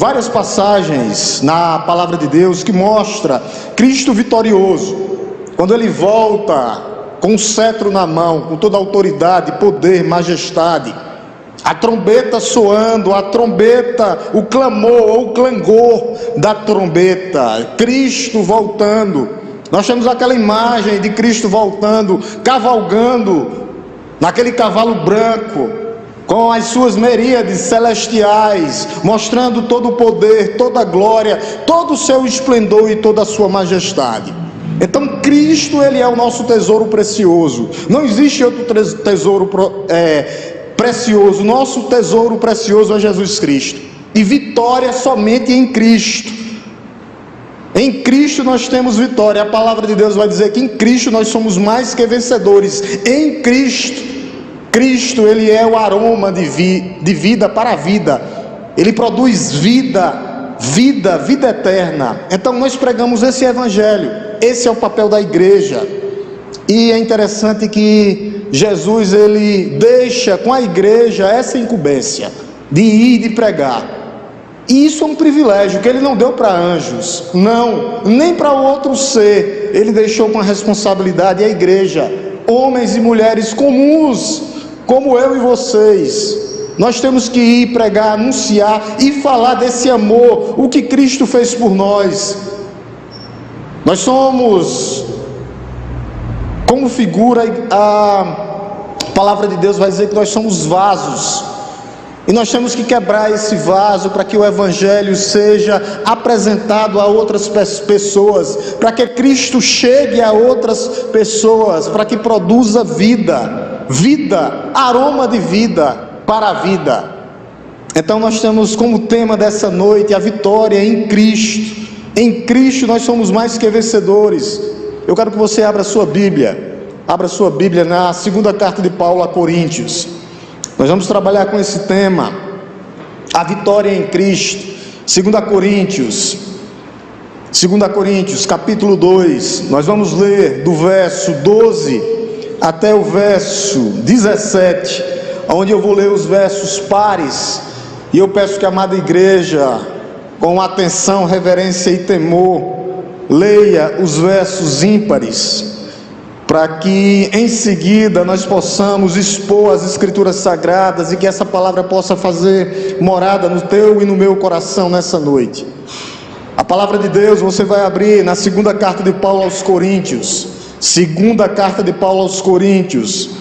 várias passagens na palavra de Deus que mostra Cristo vitorioso, quando ele volta com o cetro na mão, com toda a autoridade, poder, majestade, a trombeta soando, a trombeta, o clamor ou o clangor da trombeta, Cristo voltando. Nós temos aquela imagem de Cristo voltando, cavalgando naquele cavalo branco, com as suas miríades celestiais, mostrando todo o poder, toda a glória, todo o seu esplendor e toda a sua majestade. Então Cristo, ele é o nosso tesouro precioso. Não existe outro tesouro precioso. Nosso tesouro precioso é Jesus Cristo, e vitória somente em Cristo. Em Cristo nós temos vitória. A palavra de Deus vai dizer que em Cristo nós somos mais que vencedores. Em Cristo, ele é o aroma de vida para a vida. Ele produz vida eterna. Então nós pregamos esse evangelho. Esse é o papel da igreja. E é interessante que Jesus, ele deixa com a igreja essa incumbência de ir e de pregar. E isso é um privilégio que ele não deu para anjos, não, nem para outro ser. Ele deixou com a responsabilidade a igreja, homens e mulheres comuns, como eu e vocês. Nós temos que ir pregar, anunciar e falar desse amor, o que Cristo fez por nós. Nós somos, como figura, a palavra de Deus vai dizer que nós somos vasos, e nós temos que quebrar esse vaso para que o evangelho seja apresentado a outras pessoas, para que Cristo chegue a outras pessoas, para que produza vida, aroma de vida para a vida. Então nós temos como tema dessa noite a vitória em Cristo. Em Cristo nós somos mais que vencedores. Eu quero que você abra sua Bíblia na segunda carta de Paulo a Coríntios. Nós vamos trabalhar com esse tema, a vitória em Cristo. 2 Coríntios, capítulo 2, nós vamos ler do verso 12 até o verso 17, onde eu vou ler os versos pares, e eu peço que a amada igreja, com atenção, reverência e temor, leia os versos ímpares, para que em seguida nós possamos expor as escrituras sagradas e que essa palavra possa fazer morada no teu e no meu coração nessa noite. A palavra de Deus você vai abrir na segunda carta de Paulo aos Coríntios,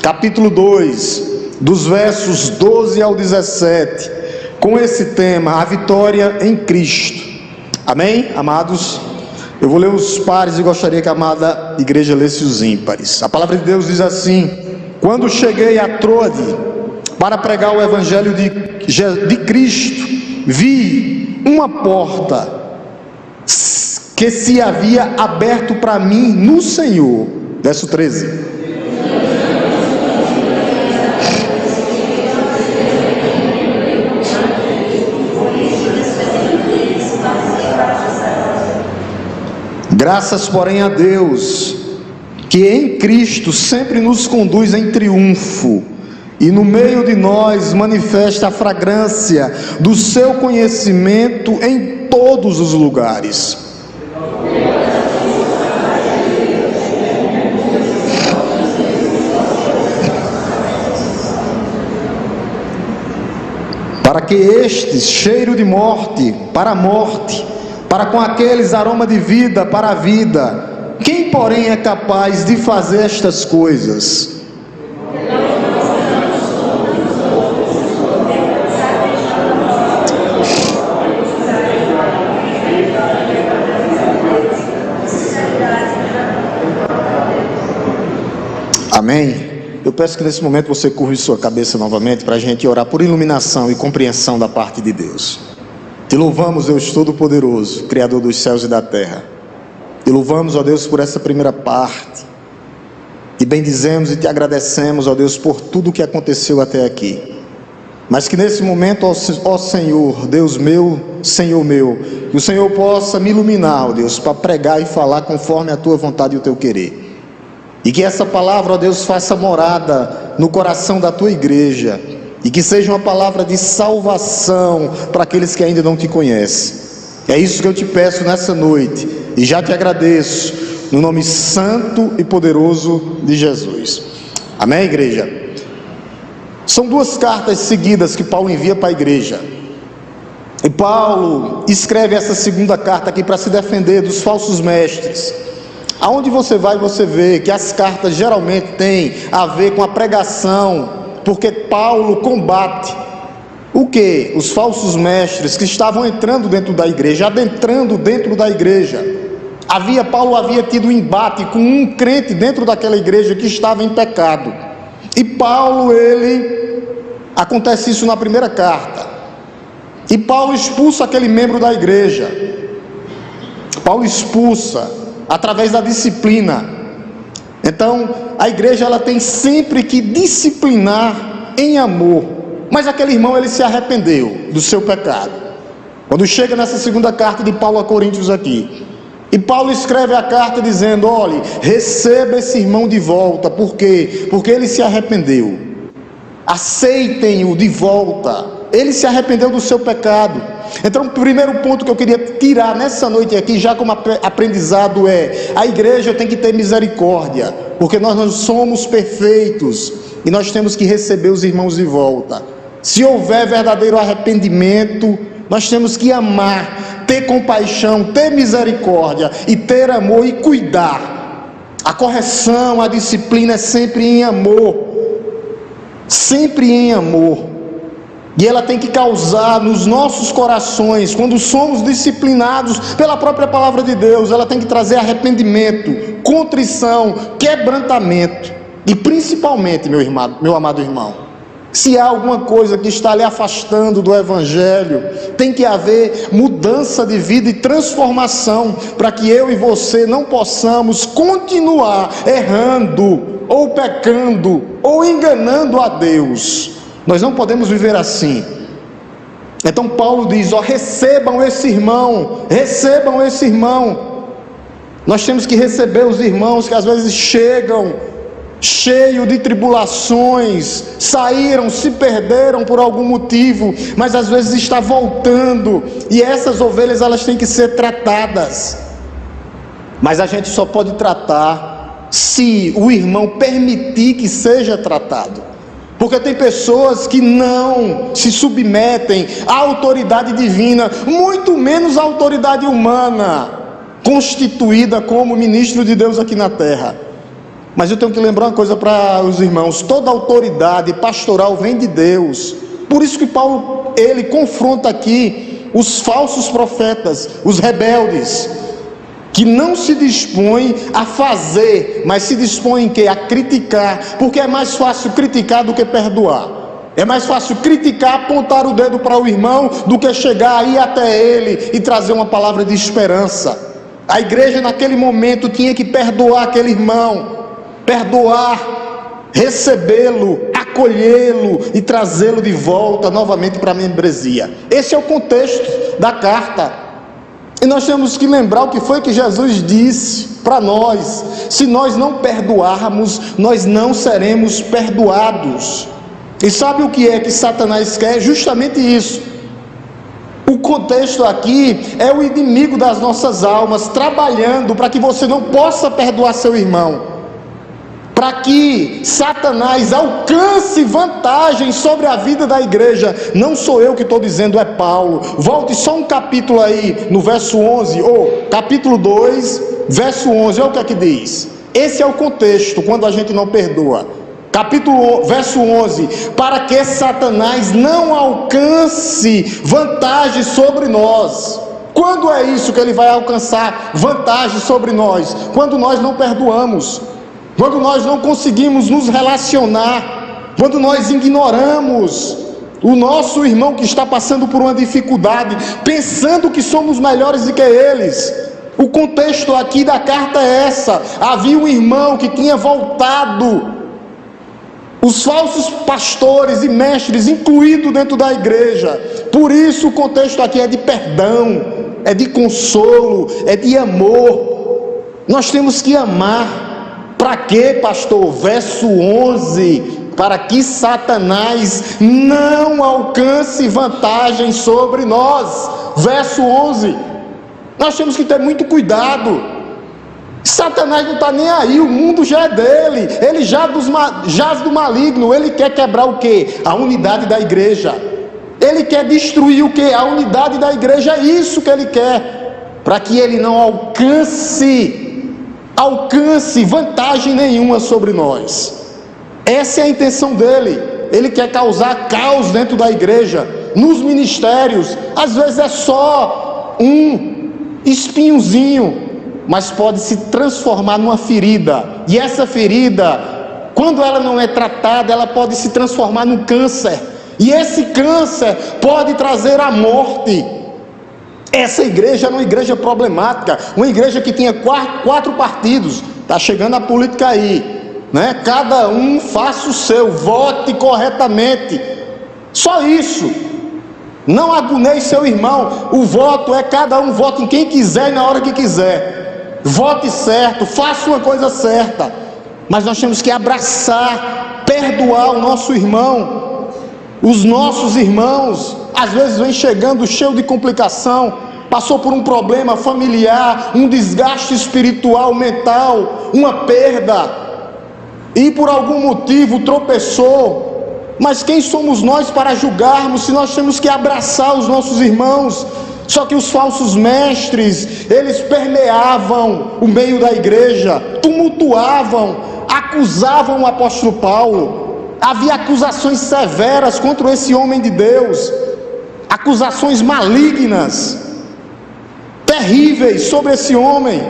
capítulo 2, dos versos 12 ao 17, com esse tema, a vitória em Cristo. Amém, amados? Eu vou ler os pares e gostaria que a amada igreja lesse os ímpares. A palavra de Deus diz assim: quando cheguei a Troade para pregar o evangelho de Cristo, vi uma porta que se havia aberto para mim no Senhor. Verso 13. Graças, porém, a Deus, que em Cristo sempre nos conduz em triunfo, e no meio de nós manifesta a fragrância do seu conhecimento em todos os lugares. Para que estes cheiro de morte para a morte, para com aqueles aroma de vida para a vida. Quem, porém, é capaz de fazer estas coisas? Amém? Eu peço que nesse momento você curve sua cabeça novamente para a gente orar por iluminação e compreensão da parte de Deus. Te louvamos, Deus Todo-Poderoso, Criador dos céus e da terra. Te louvamos, ó Deus, por essa primeira parte. E bendizemos e te agradecemos, ó Deus, por tudo que aconteceu até aqui. Mas que nesse momento, ó Senhor, Deus meu, Senhor meu, que o Senhor possa me iluminar, ó Deus, para pregar e falar conforme a tua vontade e o teu querer. E que essa palavra, ó Deus, faça morada no coração da tua igreja. e que seja uma palavra de salvação para aqueles que ainda não te conhecem. É isso que eu te peço nessa noite, e já te agradeço, no nome santo e poderoso de Jesus. Amém, igreja? São duas cartas seguidas que Paulo envia para a igreja. E Paulo escreve essa segunda carta aqui para se defender dos falsos mestres. Aonde você vai, você vê que as cartas geralmente têm a ver com a pregação, porque Paulo combate o quê? Os falsos mestres que estavam entrando dentro da igreja, adentrando dentro da igreja. Paulo havia tido um embate com um crente dentro daquela igreja que estava em pecado. E Paulo, acontece isso na primeira carta. E Paulo expulsa aquele membro da igreja. Paulo expulsa através da disciplina. Então, a igreja ela tem sempre que disciplinar em amor. Mas aquele irmão, ele se arrependeu do seu pecado. Quando chega nessa segunda carta de Paulo a Coríntios aqui, e Paulo escreve a carta dizendo: olhe, receba esse irmão de volta. Por quê? Porque ele se arrependeu. Aceitem-o de volta. Ele se arrependeu do seu pecado. Então, o primeiro ponto que eu queria tirar nessa noite aqui, já como aprendizado, é: a igreja tem que ter misericórdia, porque nós não somos perfeitos e nós temos que receber os irmãos de volta. Se houver verdadeiro arrependimento, nós temos que amar, ter compaixão, ter misericórdia e ter amor e cuidar. A correção, a disciplina é sempre em amor, sempre em amor. E ela tem que causar nos nossos corações, quando somos disciplinados pela própria palavra de Deus, ela tem que trazer arrependimento, contrição, quebrantamento. E principalmente, meu amado irmão, se há alguma coisa que está lhe afastando do Evangelho, tem que haver mudança de vida e transformação, para que eu e você não possamos continuar errando, ou pecando, ou enganando a Deus. Nós não podemos viver assim. Então Paulo diz: ó, recebam esse irmão, recebam esse irmão. Nós temos que receber os irmãos que às vezes chegam cheio de tribulações, saíram, se perderam por algum motivo, mas às vezes está voltando, e essas ovelhas elas têm que ser tratadas. Mas a gente só pode tratar se o irmão permitir que seja tratado. Porque tem pessoas que não se submetem à autoridade divina, muito menos à autoridade humana, constituída como ministro de Deus aqui na terra. Mas eu tenho que lembrar uma coisa para os irmãos: toda autoridade pastoral vem de Deus. Por isso que Paulo, ele confronta aqui os falsos profetas, os rebeldes, que não se dispõem a fazer, mas se dispõem em quê? A criticar, porque é mais fácil criticar do que perdoar. É mais fácil criticar, apontar o dedo para o irmão, do que chegar aí até ele e trazer uma palavra de esperança. A igreja naquele momento tinha que perdoar aquele irmão, perdoar, recebê-lo, acolhê-lo e trazê-lo de volta novamente para a membresia. Esse é o contexto da carta. E nós temos que lembrar o que foi que Jesus disse para nós: se nós não perdoarmos, nós não seremos perdoados. E sabe o que é que Satanás quer? Justamente isso. O contexto aqui é o inimigo das nossas almas trabalhando para que você não possa perdoar seu irmão, para que Satanás alcance vantagem sobre a vida da igreja. Não sou eu que estou dizendo, é Paulo. Volte só um capítulo aí, no verso 11, ou capítulo 2, verso 11, olha o que é que diz. Esse é o contexto, quando a gente não perdoa. Verso 11, para que Satanás não alcance vantagem sobre nós. Quando é isso que ele vai alcançar vantagem sobre nós? Quando nós não perdoamos, quando nós não conseguimos nos relacionar, quando nós ignoramos o nosso irmão que está passando por uma dificuldade, pensando que somos melhores do que eles. O contexto aqui da carta é essa: havia um irmão que tinha voltado, os falsos pastores e mestres incluídos dentro da igreja. Por isso o contexto aqui é de perdão, é de consolo, é de amor. Nós temos que amar. Para quê, pastor? Verso 11, para que Satanás não alcance vantagem sobre nós. Verso 11. Nós temos que ter muito cuidado. Satanás não está nem aí, o mundo já é dele, ele jaz do maligno. Ele quer quebrar o quê? A unidade da igreja. Ele quer destruir o quê? A unidade da igreja. É isso que ele quer, para que ele não alcance vantagem nenhuma sobre nós. Essa é a intenção dele. Ele quer causar caos dentro da igreja, nos ministérios. Às vezes é só um espinhozinho, mas pode se transformar numa ferida. E essa ferida, quando ela não é tratada, ela pode se transformar num câncer. E esse câncer pode trazer a morte. Essa igreja é uma igreja problemática, uma igreja que tinha quatro partidos. Está chegando a política aí, né? Cada um faça o seu, vote corretamente. Só isso. Não agonie seu irmão. O voto é cada um vote em quem quiser e na hora que quiser. Vote certo, faça uma coisa certa. Mas nós temos que abraçar, perdoar o nosso irmão. Os nossos irmãos, às vezes, vem chegando cheio de complicação, passou por um problema familiar, um desgaste espiritual, mental, uma perda, e por algum motivo tropeçou. Mas quem somos nós para julgarmos, se nós temos que abraçar os nossos irmãos? Só que os falsos mestres, eles permeavam o meio da igreja, tumultuavam, acusavam o apóstolo Paulo. Havia acusações severas contra esse homem de Deus, acusações malignas, terríveis sobre esse homem.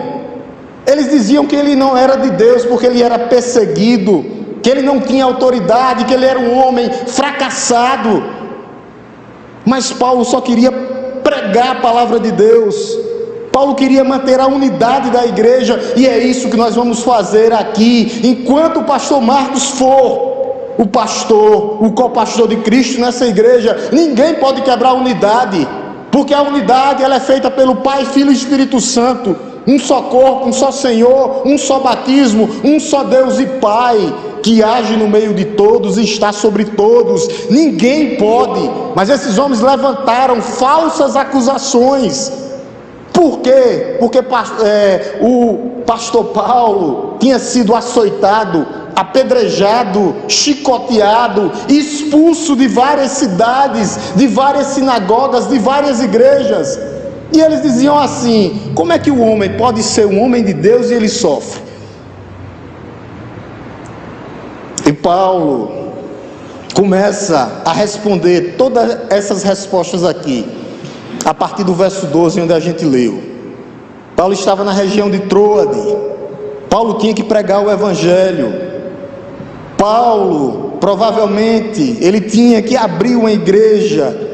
Eles diziam que ele não era de Deus porque ele era perseguido, que ele não tinha autoridade, que ele era um homem fracassado. Mas Paulo só queria pregar a palavra de Deus. Paulo queria manter a unidade da igreja, e é isso que nós vamos fazer aqui, enquanto o pastor Marcos for o pastor, o co-pastor de Cristo nessa igreja. Ninguém pode quebrar a unidade, porque a unidade ela é feita pelo Pai, Filho e Espírito Santo. Um só corpo, um só Senhor, um só batismo, um só Deus e Pai, que age no meio de todos e está sobre todos. Ninguém pode. Mas esses homens levantaram falsas acusações. Por quê? Porque o pastor Paulo tinha sido açoitado, apedrejado, chicoteado, expulso de várias cidades, de várias sinagogas, de várias igrejas. E eles diziam assim: como é que o homem pode ser um homem de Deus e ele sofre? E Paulo começa a responder todas essas respostas aqui, a partir do verso 12, onde a gente leu. Paulo estava na região de Troade. Paulo tinha que pregar o evangelho. Paulo, provavelmente, ele tinha que abrir uma igreja.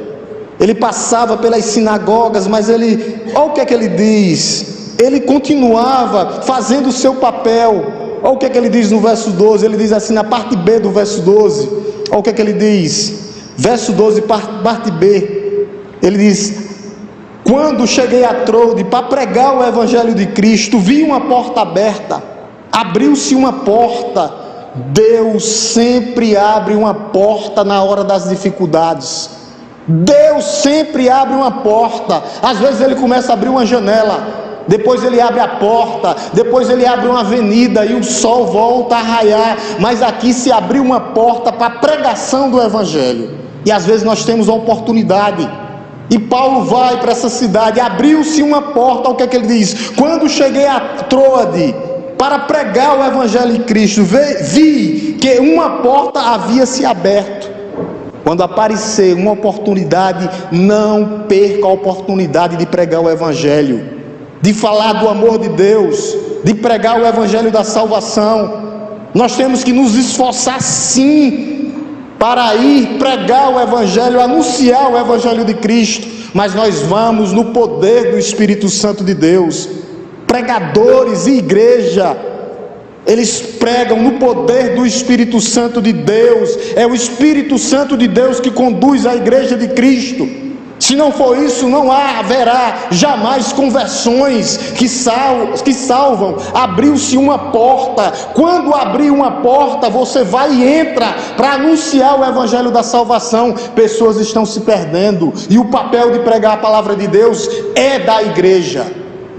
Ele passava pelas sinagogas, mas olha o que é que ele diz. Ele continuava fazendo o seu papel. Olha o que é que ele diz no verso 12. Ele diz assim, na parte B do verso 12. Olha o que é que ele diz. Verso 12, parte B. Ele diz: quando cheguei a Troade para pregar o evangelho de Cristo, vi uma porta aberta. Abriu-se uma porta. Deus sempre abre uma porta na hora das dificuldades. Deus sempre abre uma porta. Às vezes ele começa a abrir uma janela, depois ele abre a porta, depois ele abre uma avenida e o sol volta a raiar. Mas aqui se abriu uma porta para a pregação do evangelho. E às vezes nós temos a oportunidade. E Paulo vai para essa cidade, abriu-se uma porta. O que é que ele diz? Quando cheguei a Troade para pregar o evangelho de Cristo, vi que uma porta havia se aberto. Quando aparecer uma oportunidade, não perca a oportunidade de pregar o evangelho, de falar do amor de Deus, de pregar o evangelho da salvação. Nós temos que nos esforçar sim para ir pregar o evangelho, anunciar o evangelho de Cristo, mas nós vamos no poder do Espírito Santo de Deus. Pregadores e igreja, eles pregam no poder do Espírito Santo de Deus. É o Espírito Santo de Deus que conduz a igreja de Cristo. Se não for isso, não haverá jamais conversões que salvam. Abriu-se uma porta. Quando abrir uma porta, você vai e entra para anunciar o evangelho da salvação. Pessoas estão se perdendo, e o papel de pregar a palavra de Deus é da igreja.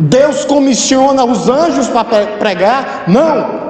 Deus comissiona os anjos para pregar? Não.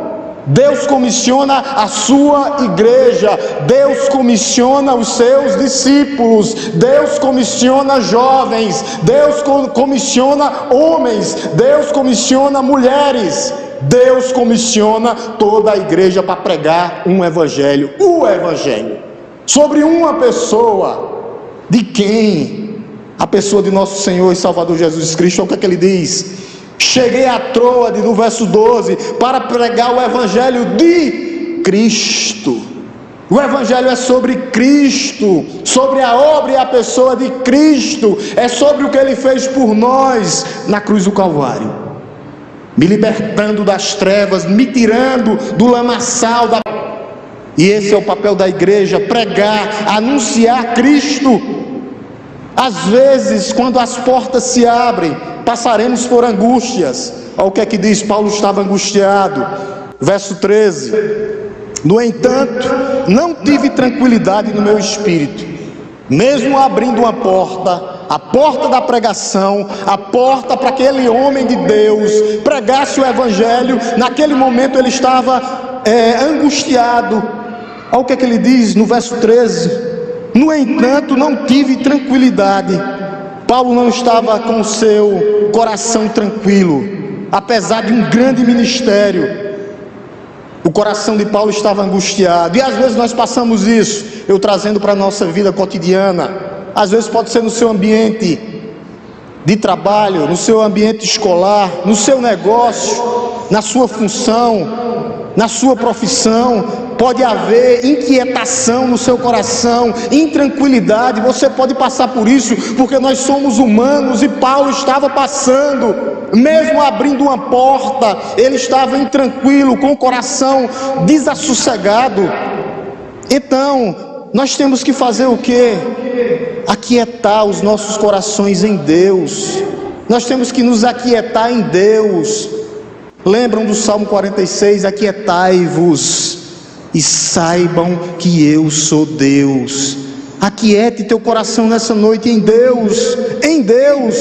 Deus comissiona a sua igreja, Deus comissiona os seus discípulos, Deus comissiona jovens, Deus comissiona homens, Deus comissiona mulheres, Deus comissiona toda a igreja para pregar um evangelho, o evangelho, sobre uma pessoa. De quem? A pessoa de nosso Senhor e Salvador Jesus Cristo. Olha o que ele diz: cheguei a Troade, no verso 12, para pregar o evangelho de Cristo. O evangelho é sobre Cristo, sobre a obra e a pessoa de Cristo, é sobre o que ele fez por nós na cruz do Calvário, me libertando das trevas, me tirando do lamaçal da... E esse é o papel da igreja: pregar, anunciar Cristo. Às vezes, quando as portas se abrem, passaremos por angústias. Olha o que é que diz: Paulo estava angustiado. Verso 13: no entanto, não tive tranquilidade no meu espírito, mesmo abrindo uma porta, a porta da pregação, a porta para aquele homem de Deus pregasse o evangelho. Naquele momento ele estava angustiado. Olha o que é que ele diz no verso 13: no entanto, não tive tranquilidade. Paulo não estava com o seu coração tranquilo, apesar de um grande ministério. O coração de Paulo estava angustiado. E às vezes nós passamos isso, eu trazendo para a nossa vida cotidiana. Às vezes pode ser no seu ambiente de trabalho, no seu ambiente escolar, no seu negócio, na sua função, na sua profissão. Pode haver inquietação no seu coração, intranquilidade. Você pode passar por isso, porque nós somos humanos, e Paulo estava passando. Mesmo abrindo uma porta, ele estava intranquilo, com o coração desassossegado. Então, nós temos que fazer o quê? Aquietar os nossos corações em Deus. Nós temos que nos aquietar em Deus. Lembram do Salmo 46? Aquietai-vos e saibam que eu sou Deus. Aquiete teu coração nessa noite em Deus, em Deus.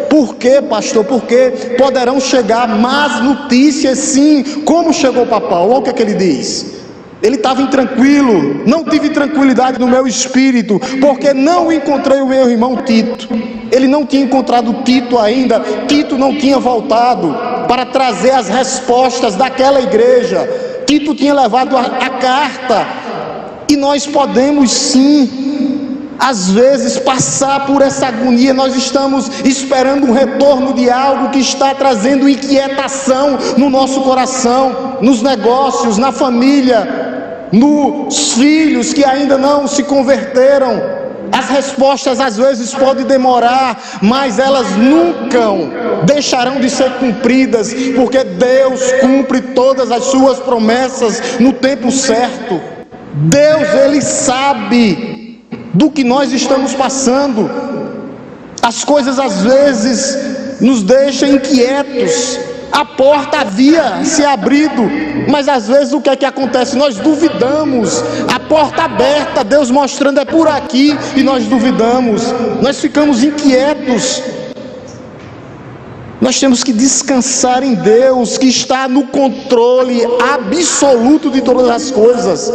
Por quê, pastor? Porque poderão chegar más notícias, sim, como chegou para Paulo. Olha o que ele diz: ele estava intranquilo, não tive tranquilidade no meu espírito, porque não encontrei o meu irmão Tito. Ele não tinha encontrado Tito ainda, Tito não tinha voltado para trazer as respostas daquela igreja. Tito tinha levado a carta. E nós podemos sim, às vezes, passar por essa agonia. Nós estamos esperando um retorno de algo que está trazendo inquietação no nosso coração, nos negócios, na família, nos filhos que ainda não se converteram. As respostas às vezes podem demorar, mas elas nunca deixarão de ser cumpridas, porque Deus cumpre todas as suas promessas no tempo certo. Deus, Ele sabe do que nós estamos passando. As coisas às vezes nos deixam inquietos. A porta havia se abrido, mas às vezes o que é que acontece? Nós duvidamos. A porta aberta, Deus mostrando é por aqui, e nós duvidamos. Nós ficamos inquietos. Nós temos que descansar em Deus, que está no controle absoluto de todas as coisas.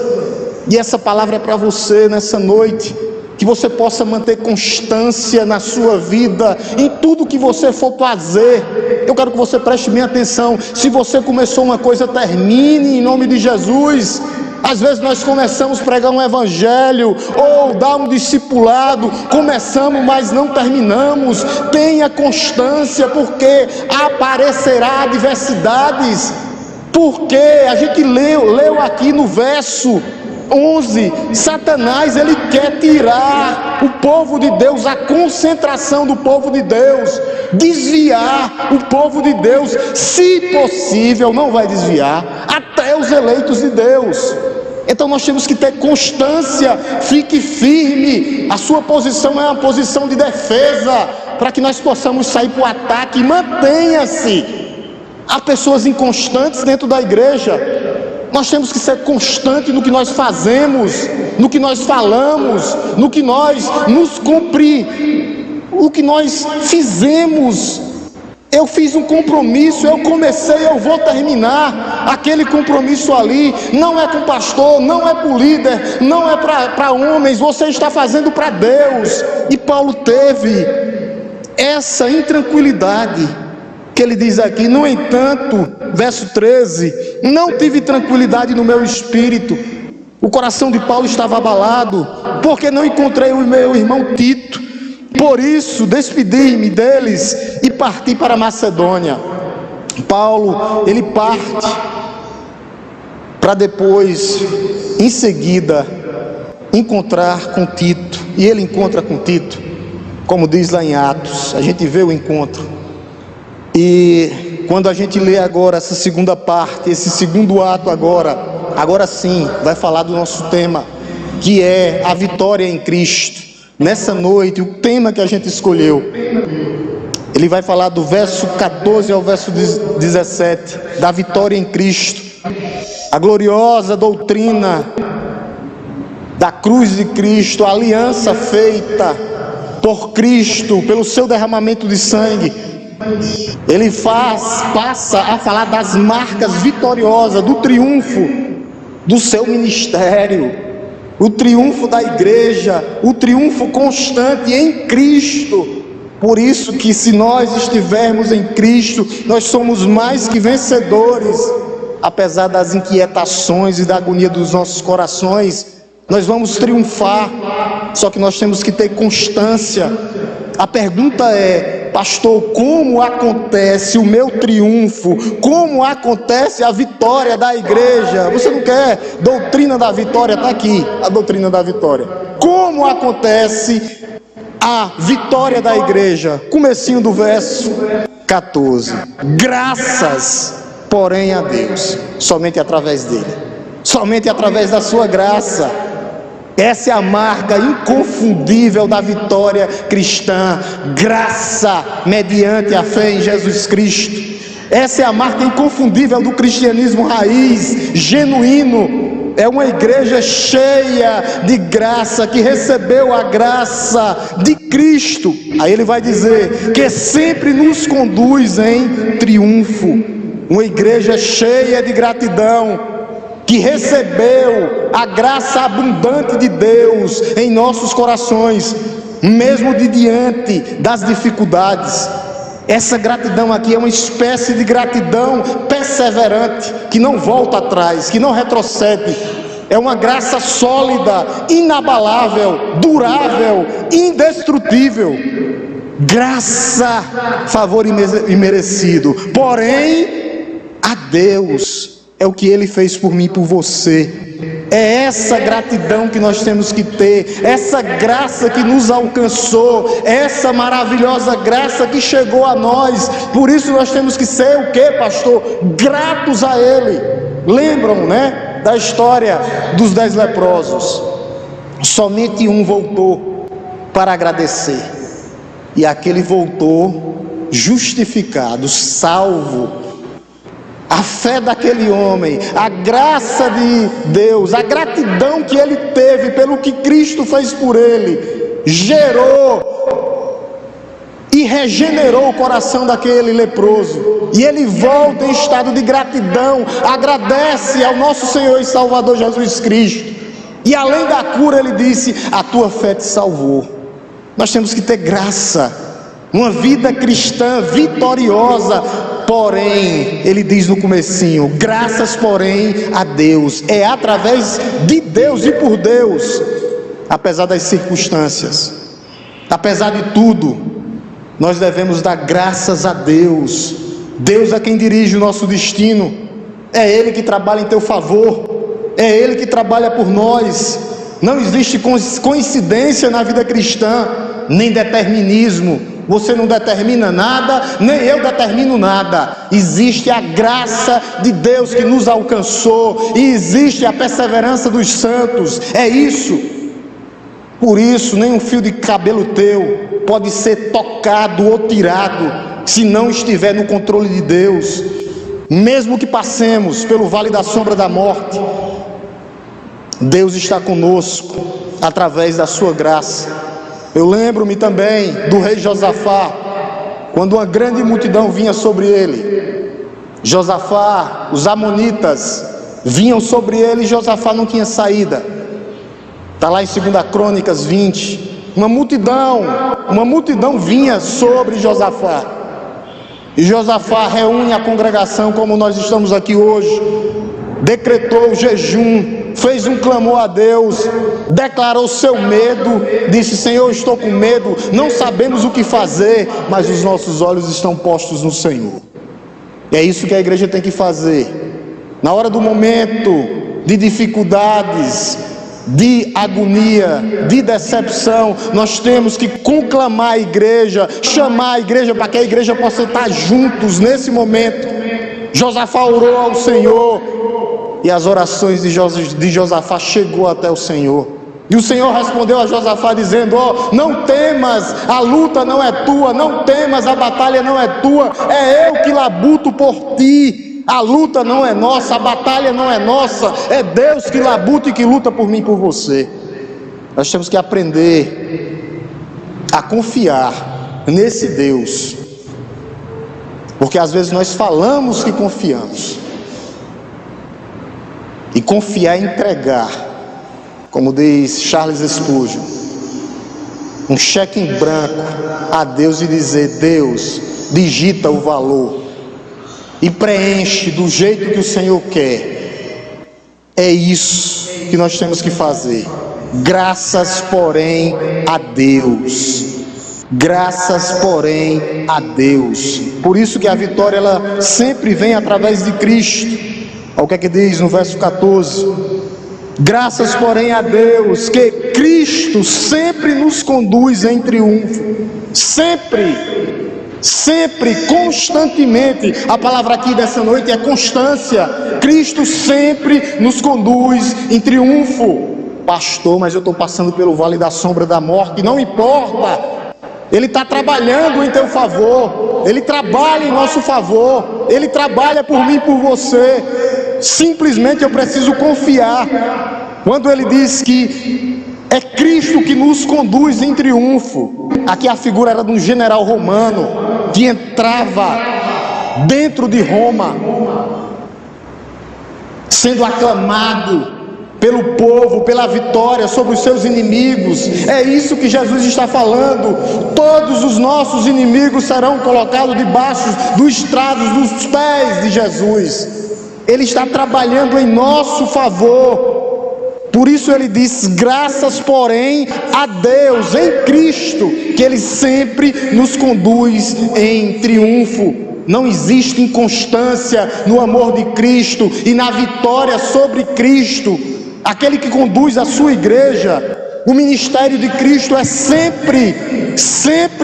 E essa palavra é para você nessa noite. Que você possa manter constância na sua vida, em tudo que você for fazer. Eu quero que você preste bem atenção. Se você começou uma coisa, termine em nome de Jesus. Às vezes nós começamos a pregar um evangelho ou dar um discipulado, começamos, mas não terminamos. Tenha constância, porque aparecerá adversidades. Porque a gente leu aqui no verso 11, Satanás, ele quer tirar o povo de Deus, a concentração do povo de Deus, desviar o povo de Deus, se possível, não vai desviar, até os eleitos de Deus. Então nós temos que ter constância, fique firme, a sua posição é uma posição de defesa, para que nós possamos sair para o ataque. Mantenha-se. Há pessoas inconstantes dentro da igreja. Nós temos que ser constantes no que nós fazemos, no que nós falamos, no que nós nos cumprir, o que nós fizemos. Eu fiz um compromisso, eu comecei, eu vou terminar. Aquele compromisso ali não é com o pastor, não é para o líder, não é para homens, você está fazendo para Deus. E Paulo teve essa intranquilidade que ele diz aqui: no entanto, verso 13, não tive tranquilidade no meu espírito. O coração de Paulo estava abalado, porque não encontrei o meu irmão Tito. Por isso, despedi-me deles e parti para a Macedônia. Paulo, ele parte para depois, em seguida, encontrar com Tito. E ele encontra com Tito, como diz lá em Atos, a gente vê o encontro. E quando a gente lê agora essa segunda parte, esse segundo ato agora sim, vai falar do nosso tema, que é a vitória em Cristo. Nessa noite, o tema que a gente escolheu, ele vai falar do verso 14 ao verso 17, da vitória em Cristo, a gloriosa doutrina da cruz de Cristo, a aliança feita por Cristo, pelo seu derramamento de sangue. Ele passa a falar das marcas vitoriosas, do triunfo do seu ministério, o triunfo da igreja, o triunfo constante em Cristo. Por isso que, se nós estivermos em Cristo, nós somos mais que vencedores. Apesar das inquietações e da agonia dos nossos corações, nós vamos triunfar. Só que nós temos que ter constância. A pergunta é: pastor, como acontece o meu triunfo? Como acontece a vitória da igreja? Você não quer doutrina da vitória? Está aqui a doutrina da vitória. Como acontece a vitória da igreja? Comecinho do verso 14. Graças, porém, a Deus, somente através dele, somente através da sua graça. Essa é a marca inconfundível da vitória cristã, graça mediante a fé em Jesus Cristo. Essa é a marca inconfundível do cristianismo raiz, genuíno. É uma igreja cheia de graça, que recebeu a graça de Cristo. Aí ele vai dizer que sempre nos conduz em triunfo. Uma igreja cheia de gratidão, que recebeu a graça abundante de Deus em nossos corações, mesmo de diante das dificuldades. Essa gratidão aqui é uma espécie de gratidão perseverante, que não volta atrás, que não retrocede. É uma graça sólida, inabalável, durável, indestrutível. Graça, favor imerecido, porém a Deus. É o que Ele fez por mim e por você. É essa gratidão que nós temos que ter, essa graça que nos alcançou, essa maravilhosa graça que chegou a nós. Por isso nós temos que ser o que, pastor? Gratos a Ele. Lembram, né, da história dos 10 leprosos? Somente um voltou para agradecer, e aquele voltou justificado, salvo. A fé daquele homem, a graça de Deus, a gratidão que ele teve pelo que Cristo fez por ele, gerou e regenerou o coração daquele leproso. E ele volta em estado de gratidão, agradece ao nosso Senhor e Salvador Jesus Cristo. E além da cura, ele disse: a tua fé te salvou. Nós temos que ter graça, uma vida cristã vitoriosa. Porém, ele diz no comecinho: graças, porém, a Deus. É através de Deus e por Deus, apesar das circunstâncias, apesar de tudo, nós devemos dar graças a Deus. Deus é quem dirige o nosso destino. É Ele que trabalha em teu favor, é Ele que trabalha por nós. Não existe coincidência na vida cristã, nem determinismo. Você não determina nada, nem eu determino nada. Existe a graça de Deus que nos alcançou, e existe a perseverança dos santos. É isso. Por isso, nem um fio de cabelo teu pode ser tocado ou tirado, se não estiver no controle de Deus. Mesmo que passemos pelo vale da sombra da morte, Deus está conosco, através da sua graça. Eu lembro-me também do rei Josafá, quando uma grande multidão vinha sobre ele. Josafá, os amonitas vinham sobre ele, e Josafá não tinha saída. Está lá em 2 Crônicas 20. Uma multidão vinha sobre Josafá. E Josafá reúne a congregação, como nós estamos aqui hoje, decretou o jejum, fez um clamor a Deus, declarou seu medo, disse: Senhor, estou com medo, não sabemos o que fazer, mas os nossos olhos estão postos no Senhor. E é isso que a igreja tem que fazer. Na hora do momento de dificuldades, de agonia, de decepção, nós temos que conclamar a igreja, chamar a igreja para que a igreja possa estar juntos nesse momento. Josafá orou ao Senhor, e as orações de Josafá chegou até o Senhor. E o Senhor respondeu a Josafá dizendo: não temas, a luta não é tua, não temas, a batalha não é tua, é eu que labuto por ti. A luta não é nossa, a batalha não é nossa, é Deus que labuta e que luta por mim e por você. Nós temos que aprender a confiar nesse Deus, porque às vezes nós falamos que confiamos, e confiar é entregar, como diz Charles Spurgeon, um cheque em branco a Deus e dizer: Deus, digita o valor e preenche do jeito que o Senhor quer. É isso que nós temos que fazer. Graças, porém, a Deus. Graças, porém, a Deus. Por isso que a vitória, ela sempre vem através de Cristo. Olha o que é que diz no verso 14: graças, porém, a Deus, que Cristo sempre nos conduz em triunfo. Sempre, constantemente. A palavra aqui dessa noite é constância. Cristo sempre nos conduz em triunfo. Pastor, mas eu estou passando pelo vale da sombra da morte. Não importa, Ele está trabalhando em teu favor, Ele trabalha em nosso favor, Ele trabalha por mim e por você. Simplesmente eu preciso confiar. Quando Ele diz que é Cristo que nos conduz em triunfo, aqui a figura era de um general romano que entrava dentro de Roma, sendo aclamado pelo povo, pela vitória sobre os seus inimigos. É isso que Jesus está falando. Todos os nossos inimigos serão colocados debaixo dos estrados dos pés de Jesus. Ele está trabalhando em nosso favor. Por isso ele diz: graças, porém, a Deus em Cristo, que Ele sempre nos conduz em triunfo. Não existe inconstância no amor de Cristo e na vitória sobre Cristo. Aquele que conduz a sua igreja, o ministério de Cristo é sempre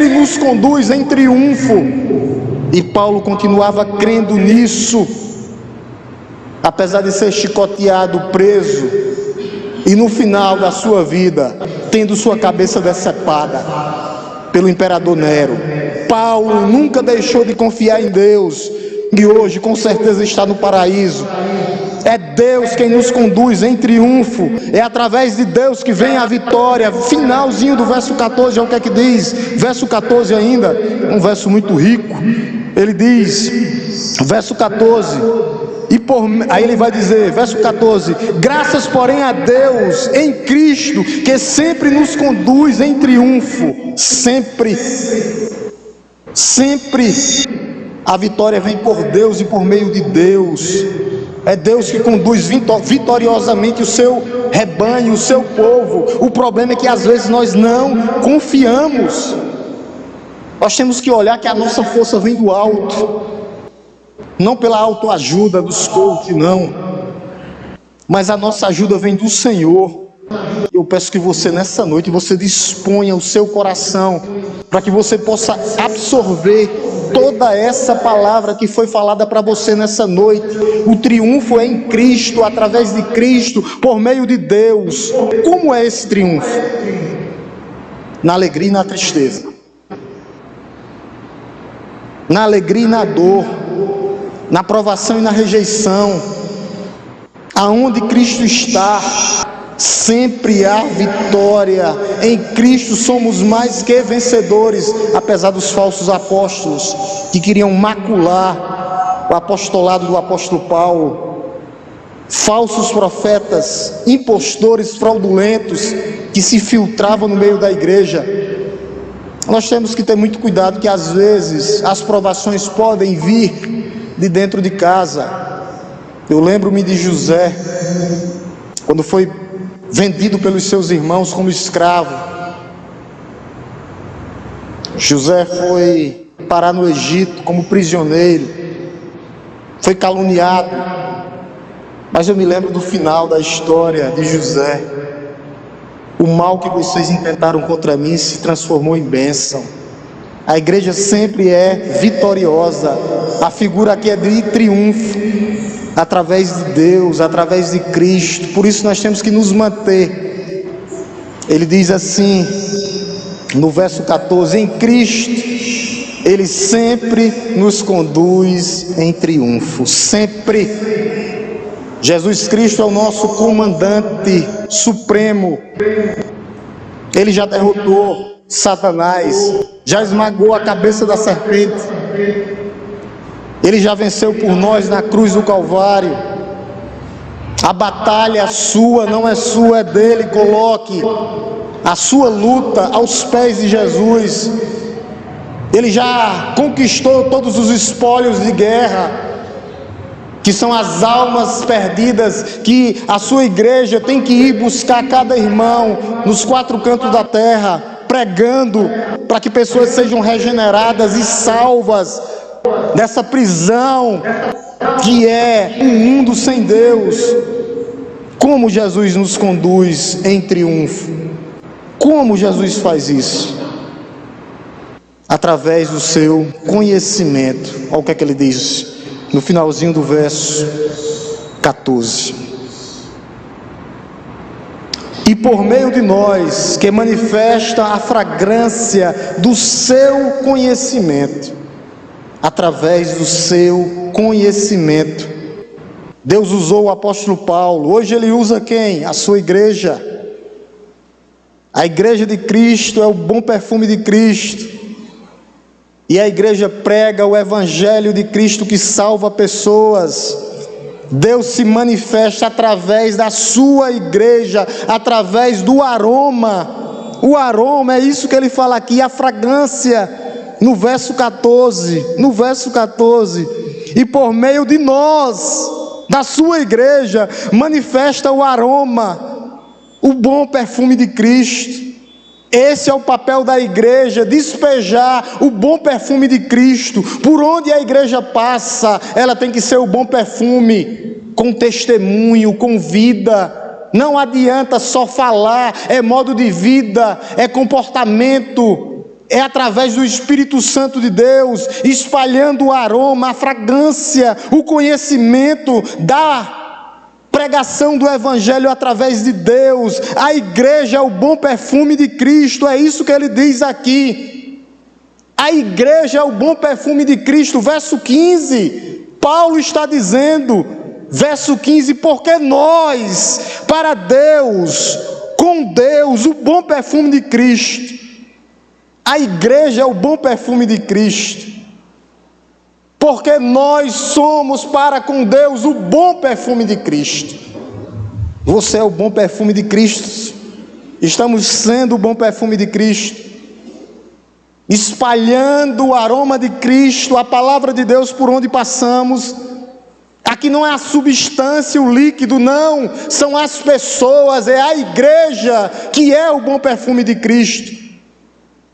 nos conduz em triunfo. E Paulo continuava crendo nisso, apesar de ser chicoteado, preso, e no final da sua vida, tendo sua cabeça decepada pelo imperador Nero. Paulo nunca deixou de confiar em Deus, e hoje com certeza está no paraíso. É Deus quem nos conduz em triunfo, é através de Deus que vem a vitória. Finalzinho do verso 14, olha o que é que diz, verso 14 ainda, um verso muito rico. Ele diz, verso 14, aí ele vai dizer, verso 14: graças, porém, a Deus em Cristo, que sempre nos conduz em triunfo. Sempre a vitória vem por Deus e por meio de Deus. É Deus que conduz vitoriosamente o seu rebanho, o seu povo. O problema é que às vezes nós não confiamos. Nós temos que olhar que a nossa força vem do alto, não pela autoajuda dos coaches, não, mas a nossa ajuda vem do Senhor. Eu peço que você, nessa noite, você disponha o seu coração para que você possa absorver toda essa palavra que foi falada para você nessa noite. O triunfo é em Cristo, através de Cristo, por meio de Deus. Como é esse triunfo? Na alegria e na tristeza, na alegria e na dor, na aprovação e na rejeição. Aonde Cristo está, sempre há vitória. Em Cristo somos mais que vencedores, apesar dos falsos apóstolos que queriam macular o apostolado do apóstolo Paulo, falsos profetas, impostores fraudulentos que se filtravam no meio da igreja. Nós temos que ter muito cuidado, que às vezes as provações podem vir de dentro de casa. Eu lembro-me de José, quando foi vendido pelos seus irmãos como escravo. José foi parar no Egito como prisioneiro, foi caluniado. Mas eu me lembro do final da história de José. O mal que vocês intentaram contra mim se transformou em bênção. A igreja sempre é vitoriosa. A figura aqui é de triunfo, através de Deus, através de Cristo. Por isso nós temos que nos manter. Ele diz assim, no verso 14: em Cristo, Ele sempre nos conduz em triunfo. Sempre. Jesus Cristo é o nosso comandante supremo. Ele já derrotou Satanás, já esmagou a cabeça da serpente. Ele já venceu por nós na cruz do Calvário. A batalha é sua, não é sua, é dele. Coloque a sua luta aos pés de Jesus. Ele já conquistou todos os espólios de guerra, que são as almas perdidas, que a sua igreja tem que ir buscar cada irmão nos quatro cantos da terra, pregando para que pessoas sejam regeneradas e salvas dessa prisão que é um mundo sem Deus. Como Jesus nos conduz em triunfo? Como Jesus faz isso? Através do seu conhecimento. Olha o que é que ele diz no finalzinho do verso 14: e por meio de nós, que manifesta a fragrância do seu conhecimento. Através do seu conhecimento, Deus usou o apóstolo Paulo. Hoje Ele usa quem? A sua igreja. A igreja de Cristo é o bom perfume de Cristo. E a igreja prega o evangelho de Cristo que salva pessoas. Deus se manifesta através da sua igreja, através do aroma. O aroma, é isso que ele fala aqui, a fragrância, no verso 14. E por meio de nós, da sua igreja, manifesta o aroma, o bom perfume de Cristo. Esse é o papel da igreja, despejar o bom perfume de Cristo. Por onde a igreja passa, ela tem que ser o bom perfume, com testemunho, com vida. Não adianta só falar, é modo de vida, é comportamento, é através do Espírito Santo de Deus, espalhando o aroma, a fragrância, o conhecimento da pregação do evangelho através de Deus. A igreja é o bom perfume de Cristo, é isso que ele diz aqui. A igreja é o bom perfume de Cristo. Verso 15, Paulo está dizendo, verso 15, porque nós, para Deus, com Deus, o bom perfume de Cristo. A igreja é o bom perfume de Cristo. Porque nós somos para com Deus o bom perfume de Cristo. Você é o bom perfume de Cristo. Estamos sendo o bom perfume de Cristo, espalhando o aroma de Cristo, a palavra de Deus por onde passamos. Aqui não é a substância, o líquido, não, são as pessoas, é a igreja que é o bom perfume de Cristo.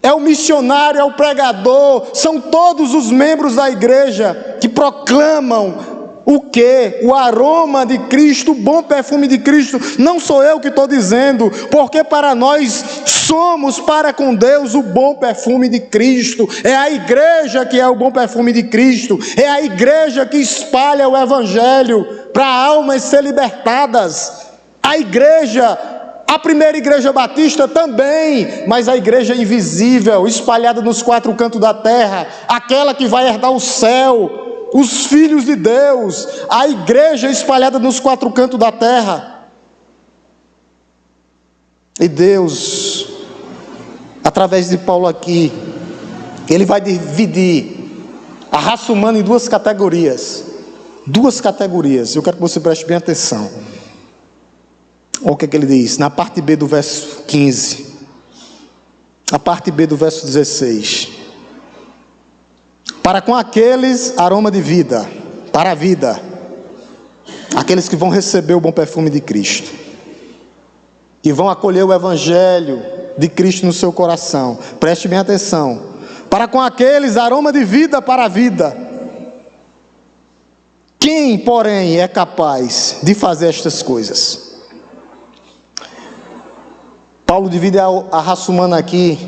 É o missionário, é o pregador, são todos os membros da igreja que proclamam O que? O aroma de Cristo, o bom perfume de Cristo. Não sou eu que estou dizendo, porque para nós somos para com Deus o bom perfume de Cristo. É a igreja que é o bom perfume de Cristo. É a igreja que espalha o evangelho para almas ser libertadas. A igreja, a primeira igreja batista também, mas a igreja invisível, espalhada nos quatro cantos da terra, aquela que vai herdar o céu, os filhos de Deus, a igreja espalhada nos quatro cantos da terra. E Deus, através de Paulo aqui, ele vai dividir a raça humana em duas categorias. Duas categorias, eu quero que você preste bem atenção. Olha o que ele diz, na parte B do verso 15, a parte B do verso 16. Para com aqueles, aroma de vida, para a vida, aqueles que vão receber o bom perfume de Cristo, que vão acolher o evangelho de Cristo no seu coração. Preste bem atenção. Para com aqueles, aroma de vida para a vida. Quem, porém, é capaz de fazer estas coisas? Paulo divide a raça humana aqui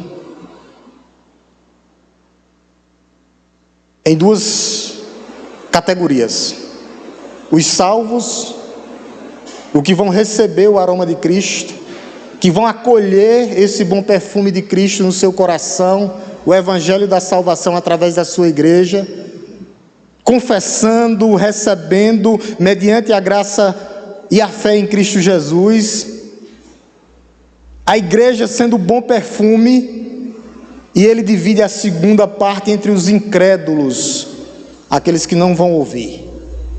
em duas categorias: os salvos, os que vão receber o aroma de Cristo, que vão acolher esse bom perfume de Cristo no seu coração, o evangelho da salvação através da sua igreja, confessando, recebendo, mediante a graça e a fé em Cristo Jesus, a igreja sendo bom perfume. E ele divide a segunda parte entre os incrédulos, aqueles que não vão ouvir,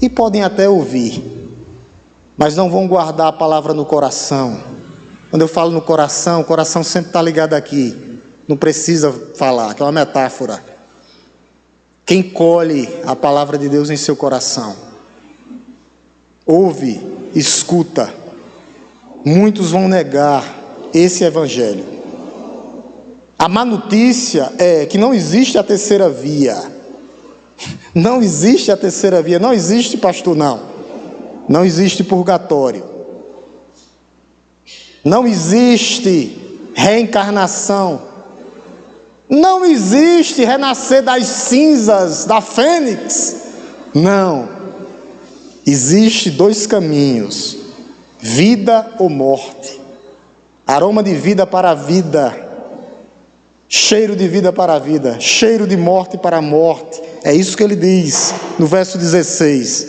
e podem até ouvir, mas não vão guardar a palavra no coração. Quando eu falo no coração, o coração sempre está ligado aqui, não precisa falar, que é uma metáfora. Quem colhe a palavra de Deus em seu coração, ouve, escuta, muitos vão negar esse evangelho. A má notícia é que não existe a terceira via. Não existe a terceira via. Não existe, pastor, não. Não existe purgatório. Não existe reencarnação. Não existe renascer das cinzas, da fênix. Não. Existe dois caminhos: vida ou morte. Aroma de vida para a vida. Cheiro de vida para a vida, cheiro de morte para a morte. É isso que ele diz no verso 16.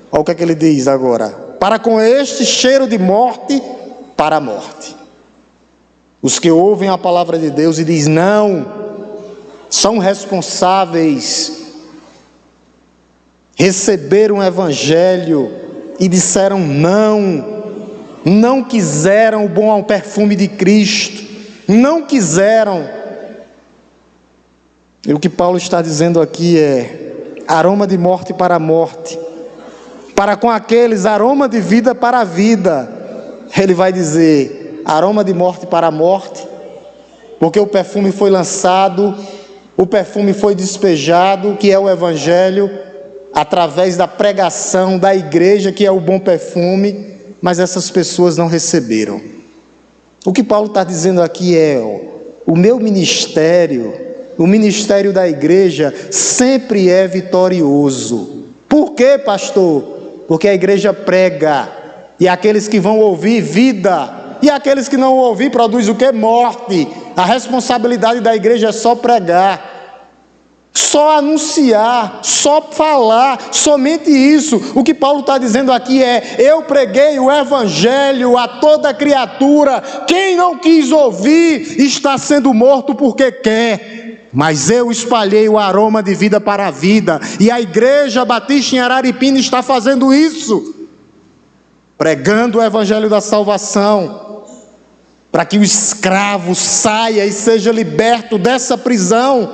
Olha o que é que ele diz agora: para com este cheiro de morte para a morte. Os que ouvem a palavra de Deus e dizem não, são responsáveis, receberam o evangelho e disseram não quiseram o bom perfume de Cristo, não quiseram. E o que Paulo está dizendo aqui é aroma de morte para a morte, para com aqueles aroma de vida para a vida. Ele vai dizer aroma de morte para a morte, porque o perfume foi lançado, o perfume foi despejado, que é o evangelho, através da pregação da igreja, que é o bom perfume, mas essas pessoas não receberam. O que Paulo está dizendo aqui é o meu ministério, o ministério da igreja sempre é vitorioso. Por quê, pastor? Porque a igreja prega, e aqueles que vão ouvir, vida, e aqueles que não ouvir, produz o quê? Morte. A responsabilidade da igreja é só pregar, só anunciar, só falar, somente isso. O que Paulo está dizendo aqui é: eu preguei o evangelho a toda criatura, quem não quis ouvir está sendo morto porque quer. Mas eu espalhei o aroma de vida para a vida, e a igreja batista em Araripina está fazendo isso, pregando o evangelho da salvação, para que o escravo saia e seja liberto dessa prisão.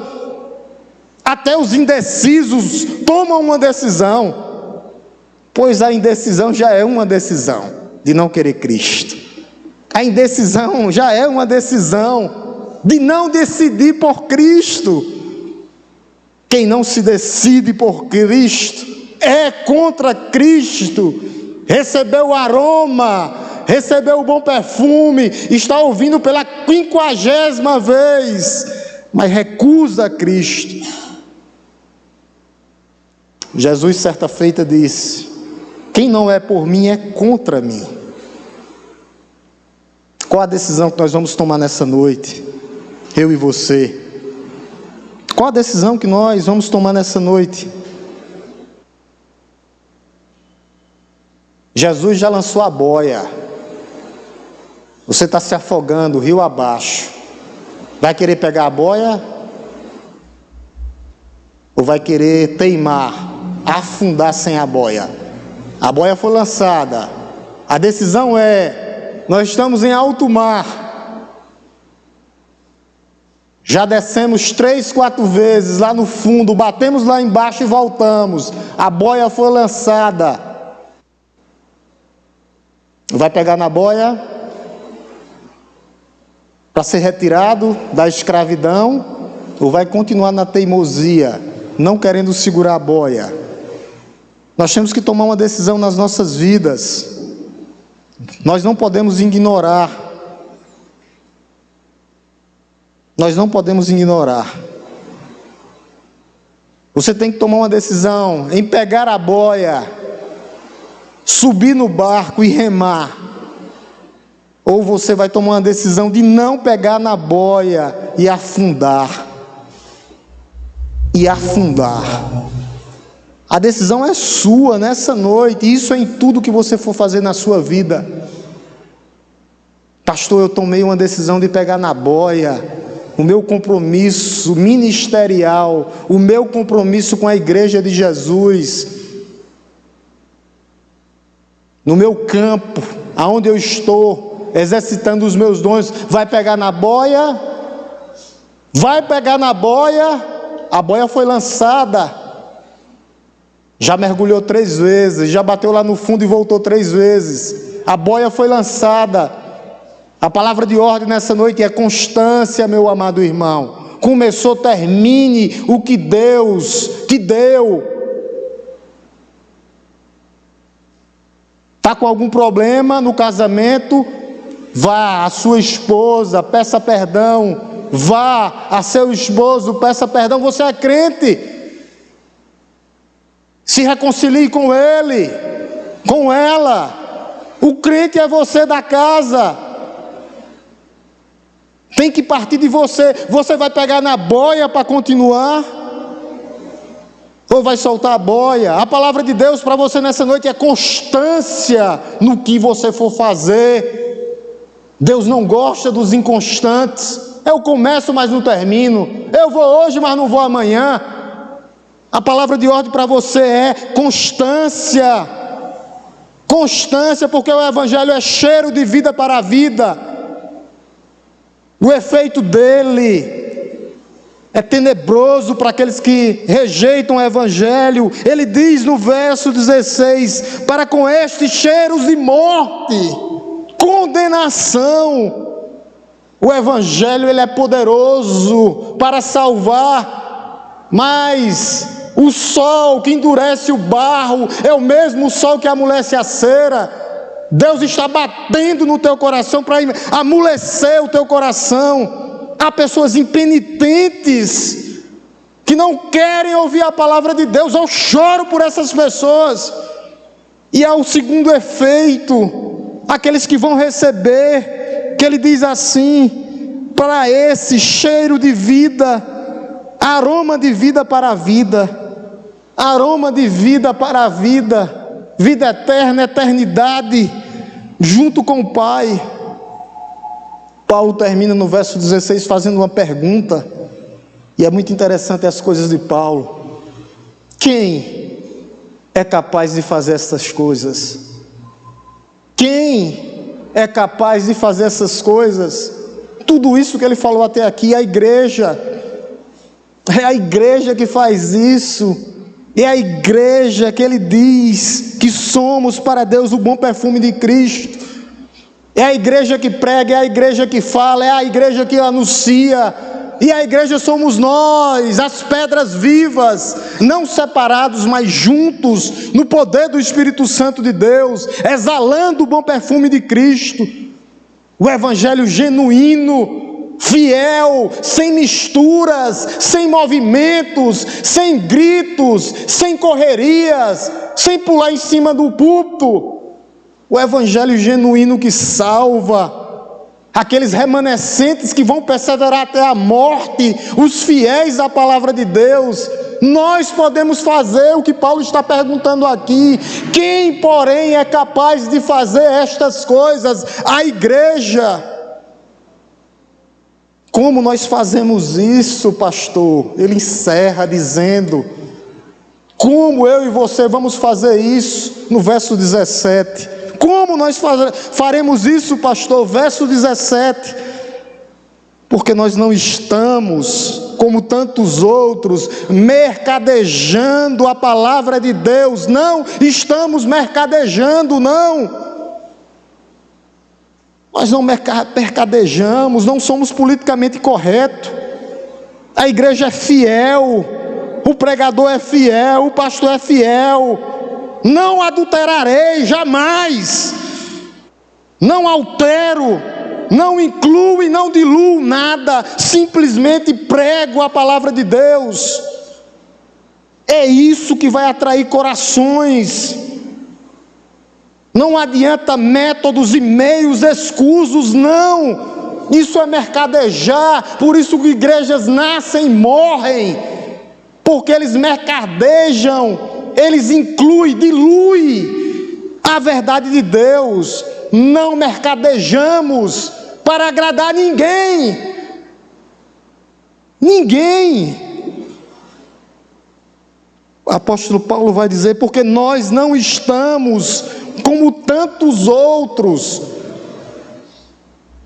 Até os indecisos tomam uma decisão, pois a indecisão já é uma decisão de não querer Cristo. A indecisão já é uma decisão de não decidir por Cristo. Quem não se decide por Cristo é contra Cristo, recebeu o aroma, recebeu o bom perfume, está ouvindo pela 50ª vez, mas recusa Cristo. Jesus certa feita disse: quem não é por mim é contra mim. Qual a decisão que nós vamos tomar nessa noite, eu e você? Qual a decisão que nós vamos tomar nessa noite? Jesus já lançou a boia. Você está se afogando rio abaixo. Vai querer pegar a boia? Ou vai querer teimar, afundar sem a boia? A boia foi lançada. A decisão é: nós estamos em alto mar. Já descemos 3, 4 vezes lá no fundo, batemos lá embaixo e voltamos. A boia foi lançada. Vai pegar na boia para ser retirado da escravidão, ou vai continuar na teimosia, não querendo segurar a boia? Nós temos que tomar uma decisão nas nossas vidas. Nós não podemos ignorar. Nós não podemos ignorar. Você tem que tomar uma decisão em pegar a boia, subir no barco e remar. Ou você vai tomar uma decisão de não pegar na boia e afundar. E afundar. A decisão é sua nessa noite. Isso é em tudo que você for fazer na sua vida. Pastor, eu tomei uma decisão de pegar na boia. O meu compromisso ministerial, o meu compromisso com a igreja de Jesus, no meu campo, aonde eu estou, exercitando os meus dons, vai pegar na boia? Vai pegar na boia? A boia foi lançada. Já mergulhou 3 vezes, já bateu lá no fundo e voltou 3 vezes. A boia foi lançada. A palavra de ordem nessa noite é constância, meu amado irmão. Começou, termine o que Deus te deu. Está com algum problema no casamento? Vá à sua esposa, peça perdão. Vá a seu esposo, peça perdão. Você é crente. Se reconcilie com ele, com ela. O crente é você da casa. Tem que partir de você. Você vai pegar na boia para continuar? Ou vai soltar a boia? A palavra de Deus para você nessa noite é constância no que você for fazer. Deus não gosta dos inconstantes. Eu começo, mas não termino. Eu vou hoje, mas não vou amanhã. A palavra de ordem para você é constância. Constância, porque o evangelho é cheiro de vida para a vida. O efeito dele é tenebroso para aqueles que rejeitam o evangelho. Ele diz no verso 16: para com estes cheiros de morte, condenação. O evangelho ele é poderoso para salvar, mas o sol que endurece o barro é o mesmo sol que amolece a cera. Deus está batendo no teu coração para amolecer o teu coração. Há pessoas impenitentes que não querem ouvir a palavra de Deus. Eu choro por essas pessoas. E há o segundo efeito, aqueles que vão receber, que ele diz assim: para esse cheiro de vida, aroma de vida para a vida, aroma de vida para a vida, vida eterna, eternidade, junto com o Pai. Paulo termina no verso 16 fazendo uma pergunta, e é muito interessante as coisas de Paulo. Quem é capaz de fazer essas coisas? Quem é capaz de fazer essas coisas? Tudo isso que ele falou até aqui, a igreja, é a igreja que faz isso. É a igreja que ele diz que somos para Deus o bom perfume de Cristo. É a igreja que prega, é a igreja que fala, é a igreja que anuncia, E a igreja somos nós, as pedras vivas, não separados, mas juntos, no poder do Espírito Santo de Deus, exalando o bom perfume de Cristo. O evangelho genuíno, fiel, sem misturas, sem movimentos, sem gritos, sem correrias, sem pular em cima do púlpito. O evangelho genuíno que salva aqueles remanescentes que vão perseverar até a morte, os fiéis à palavra de Deus. Nós podemos fazer o que Paulo está perguntando aqui. Quem, porém, é capaz de fazer estas coisas? A igreja. Como nós fazemos isso, pastor? Ele encerra dizendo: como eu e você vamos fazer isso? No verso 17. Como nós faremos isso, pastor? Verso 17. Porque nós não estamos, como tantos outros, mercadejando a palavra de Deus. Não estamos mercadejando, não. Nós não mercadejamos, não somos politicamente corretos. A igreja é fiel, o pregador é fiel, o pastor é fiel. Não adulterarei, jamais. Não altero, não incluo e não diluo nada. Simplesmente prego a palavra de Deus. É isso que vai atrair corações. Não adianta métodos e meios escusos, não. Isso é mercadejar. Por isso que igrejas nascem e morrem, porque eles mercadejam. Eles incluem, diluem a verdade de Deus. Não mercadejamos para agradar ninguém. Ninguém. O apóstolo Paulo vai dizer: porque nós não estamos como tantos outros.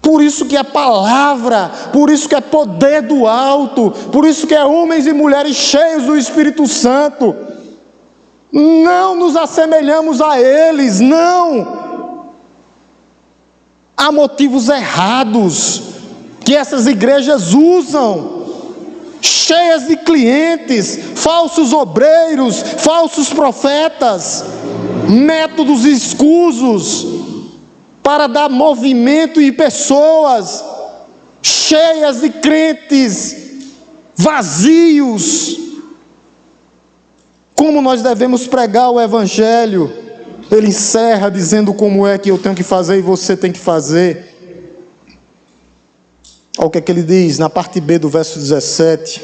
Por isso que é palavra, por isso que é poder do alto, por isso que é homens e mulheres cheios do Espírito Santo. Não nos assemelhamos a eles, não. Há motivos errados que essas igrejas usam, cheias de clientes, falsos obreiros, falsos profetas, métodos escusos para dar movimento em pessoas, cheias de crentes vazios. Como nós devemos pregar o evangelho? Ele encerra dizendo como é que eu tenho que fazer e você tem que fazer. Olha o que é que ele diz na parte B do verso 17.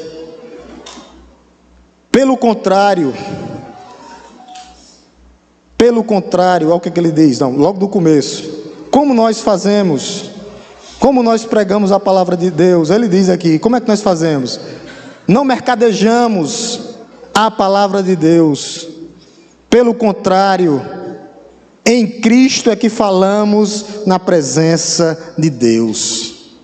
Pelo contrário, olha o que é que ele diz, não, logo do começo. Como nós fazemos? Como nós pregamos a palavra de Deus? Ele diz aqui, como é que nós fazemos? Não mercadejamos a palavra de Deus. Pelo contrário, em Cristo é que falamos na presença de Deus.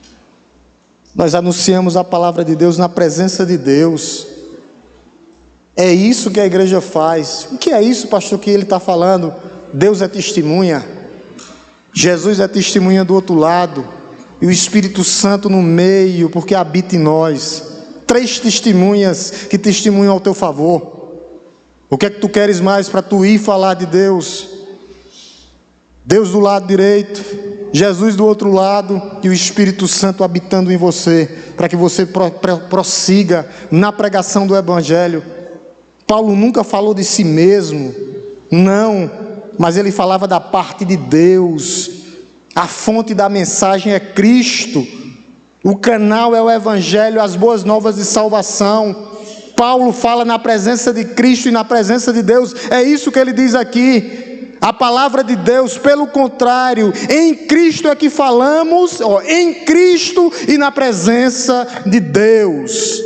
Nós anunciamos a palavra de Deus na presença de Deus. É isso que a igreja faz. O que é isso, pastor, que ele está falando? Deus é testemunha, Jesus é testemunha do outro lado, e o Espírito Santo no meio, porque habita em nós. 3 testemunhas que testemunham ao teu favor. O que é que tu queres mais para tu ir falar de Deus? Deus do lado direito, Jesus do outro lado, e o Espírito Santo habitando em você, para que você prossiga na pregação do Evangelho. Paulo nunca falou de si mesmo, não, mas ele falava da parte de Deus. A fonte da mensagem é Cristo. O canal é o Evangelho, as boas novas de salvação. Paulo fala na presença de Cristo e na presença de Deus. É isso que ele diz aqui. A palavra de Deus, pelo contrário, em Cristo é que falamos, em Cristo e na presença de Deus.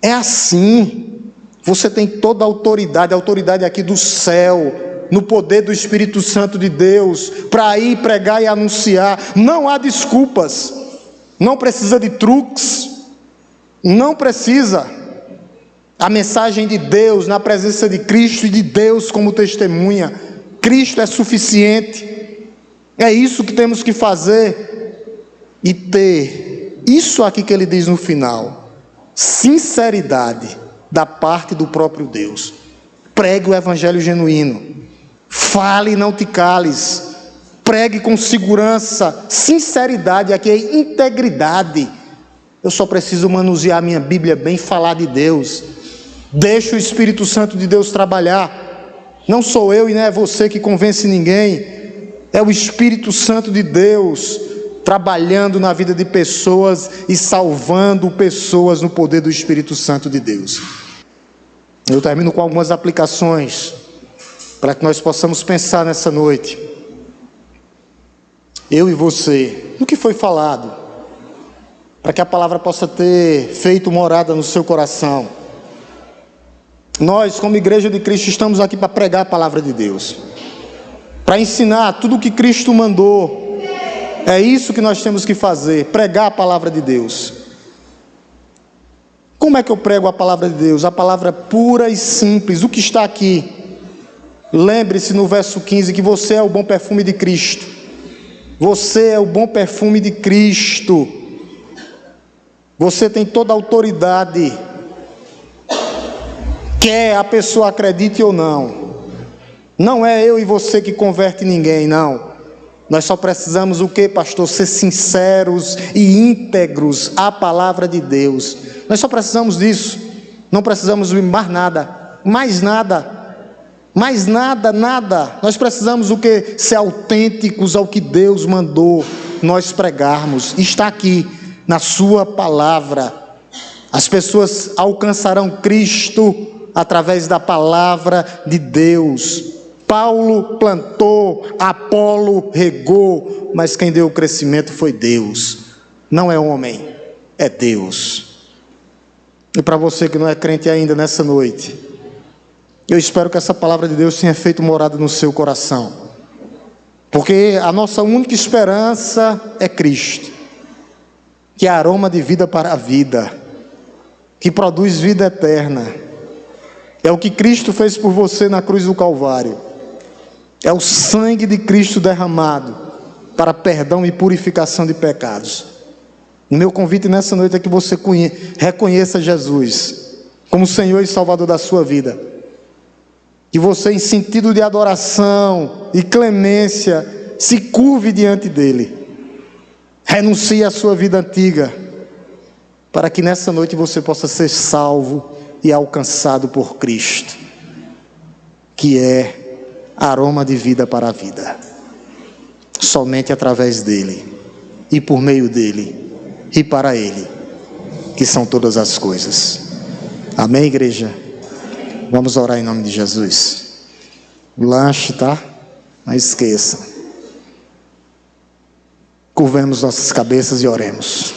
É assim. Você tem toda a autoridade aqui do céu, no poder do Espírito Santo de Deus, para ir pregar e anunciar. Não há desculpas. Não precisa de truques, não precisa. A mensagem de Deus na presença de Cristo e de Deus como testemunha. Cristo é suficiente. É isso que temos que fazer e ter isso aqui que ele diz no final: sinceridade da parte do próprio Deus. Pregue o evangelho genuíno. Fale e não te cales. Pregue com segurança. Sinceridade aqui é integridade. Eu só preciso manusear minha Bíblia bem, falar de Deus. Deixa o Espírito Santo de Deus trabalhar. Não sou eu e não é você que convence ninguém. É o Espírito Santo de Deus trabalhando na vida de pessoas e salvando pessoas no poder do Espírito Santo de Deus. Eu termino com algumas aplicações para que nós possamos pensar nessa noite. Eu e você, no que foi falado, para que a palavra possa ter feito morada no seu coração. Nós, como Igreja de Cristo, estamos aqui para pregar a palavra de Deus, para ensinar tudo o que Cristo mandou. É isso que nós temos que fazer, pregar a palavra de Deus. Como é que eu prego a palavra de Deus? A palavra pura e simples, o que está aqui. Lembre-se no verso 15 que você é o bom perfume de Cristo. Você é o bom perfume de Cristo. Você tem toda a autoridade. Quer a pessoa acredite ou não. Não é eu e você que converte ninguém, não. Nós só precisamos o quê, pastor? Ser sinceros e íntegros à palavra de Deus. Nós só precisamos disso. Não precisamos de mais nada. Mais nada. Mais nada, nada. Nós precisamos o quê? Ser autênticos ao que Deus mandou nós pregarmos. Está aqui na sua palavra. As pessoas alcançarão Cristo através da palavra de Deus. Paulo plantou, Apolo regou, mas quem deu o crescimento foi Deus. Não é homem, é Deus. E para você que não é crente ainda nessa noite, eu espero que essa palavra de Deus tenha feito morada no seu coração. Porque a nossa única esperança é Cristo, que é aroma de vida para a vida, que produz vida eterna. É o que Cristo fez por você na cruz do Calvário. É o sangue de Cristo derramado para perdão e purificação de pecados. O meu convite nessa noite é que você reconheça Jesus como Senhor e Salvador da sua vida. Que você, em sentido de adoração e clemência, se curve diante dele. Renuncie à sua vida antiga, para que nessa noite você possa ser salvo e alcançado por Cristo, que é aroma de vida para a vida. Somente através dele, e por meio dele, e para ele, que são todas as coisas. Amém, igreja? Vamos orar em nome de Jesus. O lanche, tá? Não esqueça. Curvemos nossas cabeças e oremos.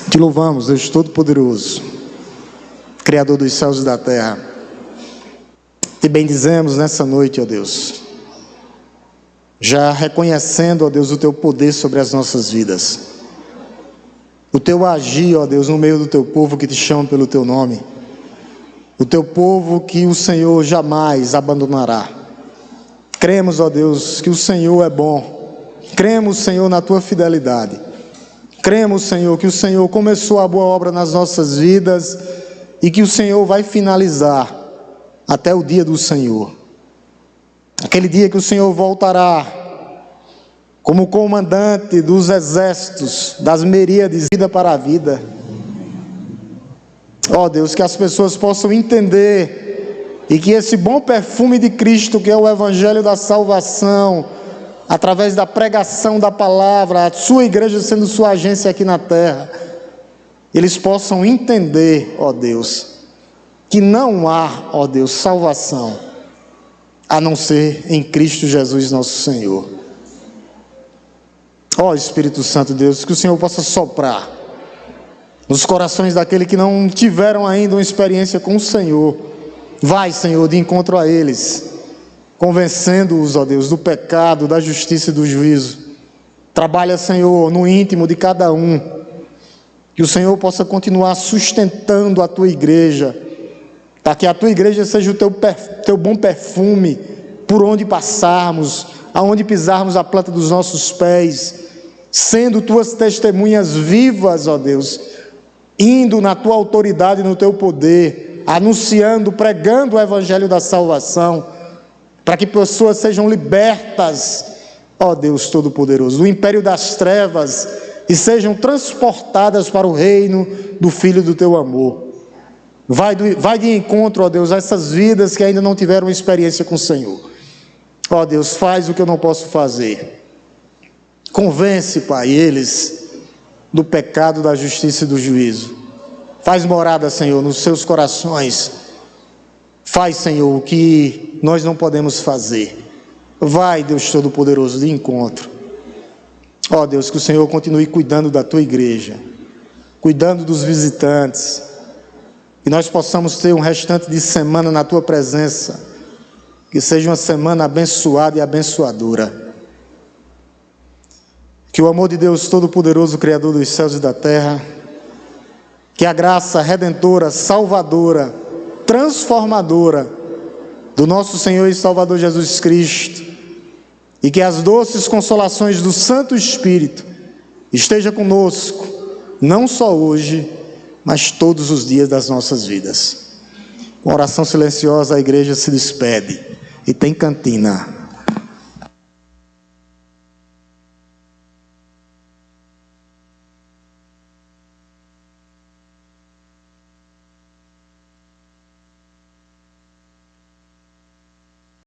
Te louvamos, Deus Todo-Poderoso, Criador dos céus e da terra. Te bendizemos nessa noite, ó Deus, já reconhecendo, ó Deus, o Teu poder sobre as nossas vidas, o Teu agir, ó Deus, no meio do Teu povo que te chama pelo Teu nome, o Teu povo que o Senhor jamais abandonará. Cremos, ó Deus, que o Senhor é bom, cremos, Senhor, na Tua fidelidade, cremos, Senhor, que o Senhor começou a boa obra nas nossas vidas e que o Senhor vai finalizar até o dia do Senhor, aquele dia que o Senhor voltará como comandante dos exércitos, das miríades, vida para a vida. Ó Deus, que as pessoas possam entender e que esse bom perfume de Cristo, que é o Evangelho da salvação, através da pregação da palavra, a sua igreja sendo sua agência aqui na terra, eles possam entender, ó Deus, que não há, ó Deus, salvação a não ser em Cristo Jesus nosso Senhor. Ó Espírito Santo Deus, que o Senhor possa soprar nos corações daqueles que não tiveram ainda uma experiência com o Senhor. Vai, Senhor, de encontro a eles, convencendo-os, ó Deus, do pecado, da justiça e do juízo. Trabalha, Senhor, no íntimo de cada um, que o Senhor possa continuar sustentando a Tua igreja, para que a Tua igreja seja o teu bom perfume, por onde passarmos, aonde pisarmos a planta dos nossos pés, sendo tuas testemunhas vivas, ó Deus, indo na tua autoridade e no teu poder, anunciando, pregando o evangelho da salvação, para que pessoas sejam libertas, ó Deus Todo-Poderoso, do império das trevas e sejam transportadas para o reino do Filho do teu amor. Vai de encontro, ó Deus, a essas vidas que ainda não tiveram experiência com o Senhor. Ó Deus, faz o que eu não posso fazer. Convence, Pai, eles do pecado, da justiça e do juízo. Faz morada, Senhor, nos seus corações. Faz, Senhor, o que nós não podemos fazer. Vai, Deus Todo-Poderoso, de encontro. Ó Deus, que o Senhor continue cuidando da tua igreja, cuidando dos visitantes, que nós possamos ter um restante de semana na tua presença, que seja uma semana abençoada e abençoadora. Que o amor de Deus Todo-Poderoso, Criador dos céus e da terra, que a graça redentora, salvadora, transformadora do nosso Senhor e Salvador Jesus Cristo, e que as doces consolações do Santo Espírito esteja conosco, não só hoje, mas todos os dias das nossas vidas. Com oração silenciosa, a igreja se despede e tem cantina.